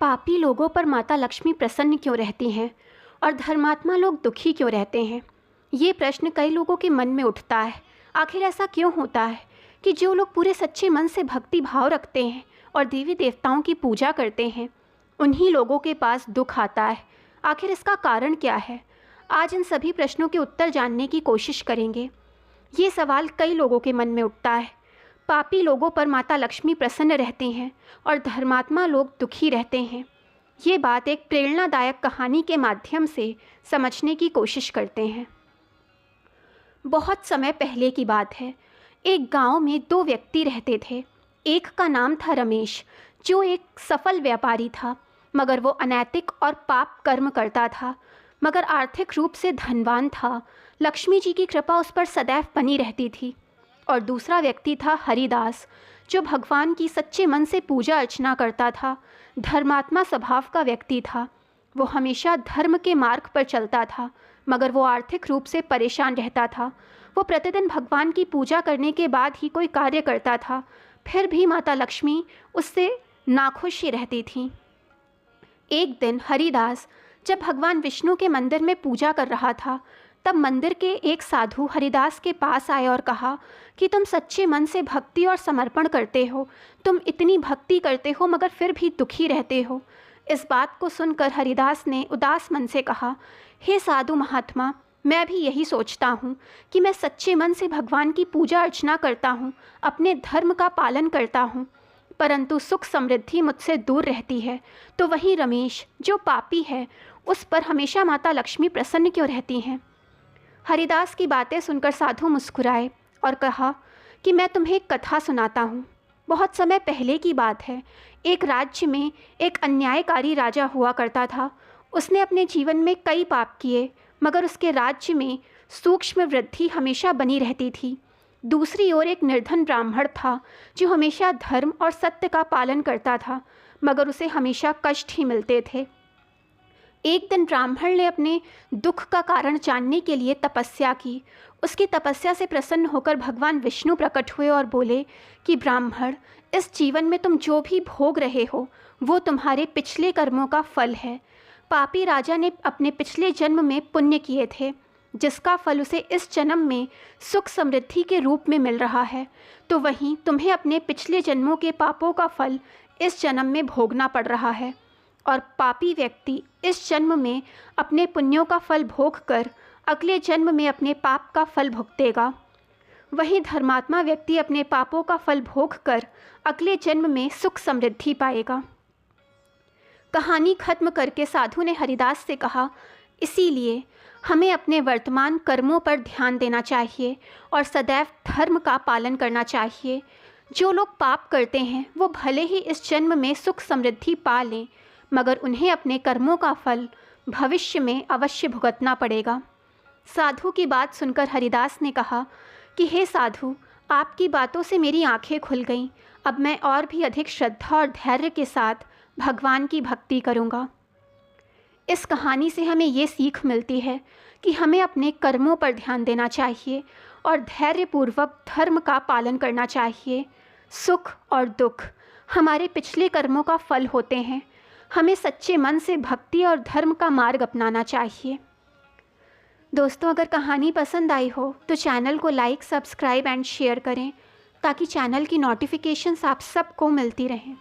पापी लोगों पर माता लक्ष्मी प्रसन्न क्यों रहती हैं और धर्मात्मा लोग दुखी क्यों रहते हैं? ये प्रश्न कई लोगों के मन में उठता है। आखिर ऐसा क्यों होता है कि जो लोग पूरे सच्चे मन से भक्ति भाव रखते हैं और देवी देवताओं की पूजा करते हैं, उन्हीं लोगों के पास दुख आता है? आखिर इसका कारण क्या है? आज इन सभी प्रश्नों के उत्तर जानने की कोशिश करेंगे। ये सवाल कई लोगों के मन में उठता है। पापी लोगों पर माता लक्ष्मी प्रसन्न रहती हैं और धर्मात्मा लोग दुखी रहते हैं। ये बात एक प्रेरणादायक कहानी के माध्यम से समझने की कोशिश करते हैं। बहुत समय पहले की बात है। एक गांव में दो व्यक्ति रहते थे। एक का नाम था रमेश, जो एक सफल व्यापारी था, मगर वो अनैतिक और पाप कर्म करता था, मगर आर्थिक रूप से धनवान था। लक्ष्मी जी की कृपा उस पर सदैव बनी रहती थी। और दूसरा व्यक्ति था हरिदास, जो भगवान की सच्चे मन से पूजा अर्चना करता था। धर्मात्मा स्वभाव का व्यक्ति था। वो हमेशा धर्म के मार्ग पर चलता था, मगर वो आर्थिक रूप से परेशान रहता था। वो प्रतिदिन भगवान की पूजा करने के बाद ही कोई कार्य करता था, फिर भी माता लक्ष्मी उससे नाखुश ही रहती थी। एक दिन हरिदास जब भगवान विष्णु के मंदिर में पूजा कर रहा था, तब मंदिर के एक साधु हरिदास के पास आए और कहा कि तुम सच्चे मन से भक्ति और समर्पण करते हो, तुम इतनी भक्ति करते हो मगर फिर भी दुखी रहते हो। इस बात को सुनकर हरिदास ने उदास मन से कहा, हे साधु महात्मा, मैं भी यही सोचता हूँ कि मैं सच्चे मन से भगवान की पूजा अर्चना करता हूँ, अपने धर्म का पालन करता हूँ, परंतु सुख समृद्धि मुझसे दूर रहती है। तो वही रमेश, जो पापी है, उस पर हमेशा माता लक्ष्मी प्रसन्न क्यों रहती हैं? हरिदास की बातें सुनकर साधु मुस्कुराए और कहा कि मैं तुम्हें एक कथा सुनाता हूँ। बहुत समय पहले की बात है। एक राज्य में एक अन्यायकारी राजा हुआ करता था। उसने अपने जीवन में कई पाप किए, मगर उसके राज्य में सूक्ष्म वृद्धि हमेशा बनी रहती थी। दूसरी ओर एक निर्धन ब्राह्मण था, जो हमेशा धर्म और सत्य का पालन करता था, मगर उसे हमेशा कष्ट ही मिलते थे। एक दिन ब्राह्मण ने अपने दुख का कारण जानने के लिए तपस्या की। उसकी तपस्या से प्रसन्न होकर भगवान विष्णु प्रकट हुए और बोले कि ब्राह्मण, इस जीवन में तुम जो भी भोग रहे हो वो तुम्हारे पिछले कर्मों का फल है। पापी राजा ने अपने पिछले जन्म में पुण्य किए थे, जिसका फल उसे इस जन्म में सुख समृद्धि के रूप में मिल रहा है। तो वहीं तुम्हें अपने पिछले जन्मों के पापों का फल इस जन्म में भोगना पड़ रहा है। और पापी व्यक्ति इस जन्म में अपने पुण्यों का फल भोग कर अगले जन्म में अपने पाप का फल भुगतेगा। वहीं धर्मात्मा व्यक्ति अपने पापों का फल भोग कर अगले जन्म में सुख समृद्धि पाएगा। कहानी खत्म करके साधु ने हरिदास से कहा, इसीलिए हमें अपने वर्तमान कर्मों पर ध्यान देना चाहिए और सदैव धर्म का पालन करना चाहिए। जो लोग पाप करते हैं वो भले ही इस जन्म में सुख समृद्धि पा लें, मगर उन्हें अपने कर्मों का फल भविष्य में अवश्य भुगतना पड़ेगा। साधु की बात सुनकर हरिदास ने कहा कि हे साधु, आपकी बातों से मेरी आंखें खुल गईं। अब मैं और भी अधिक श्रद्धा और धैर्य के साथ भगवान की भक्ति करूँगा। इस कहानी से हमें ये सीख मिलती है कि हमें अपने कर्मों पर ध्यान देना चाहिए और धैर्यपूर्वक धर्म का पालन करना चाहिए। सुख और दुख हमारे पिछले कर्मों का फल होते हैं। हमें सच्चे मन से भक्ति और धर्म का मार्ग अपनाना चाहिए। दोस्तों, अगर कहानी पसंद आई हो तो चैनल को लाइक, सब्सक्राइब एंड शेयर करें, ताकि चैनल की नोटिफिकेशंस आप सबको मिलती रहें।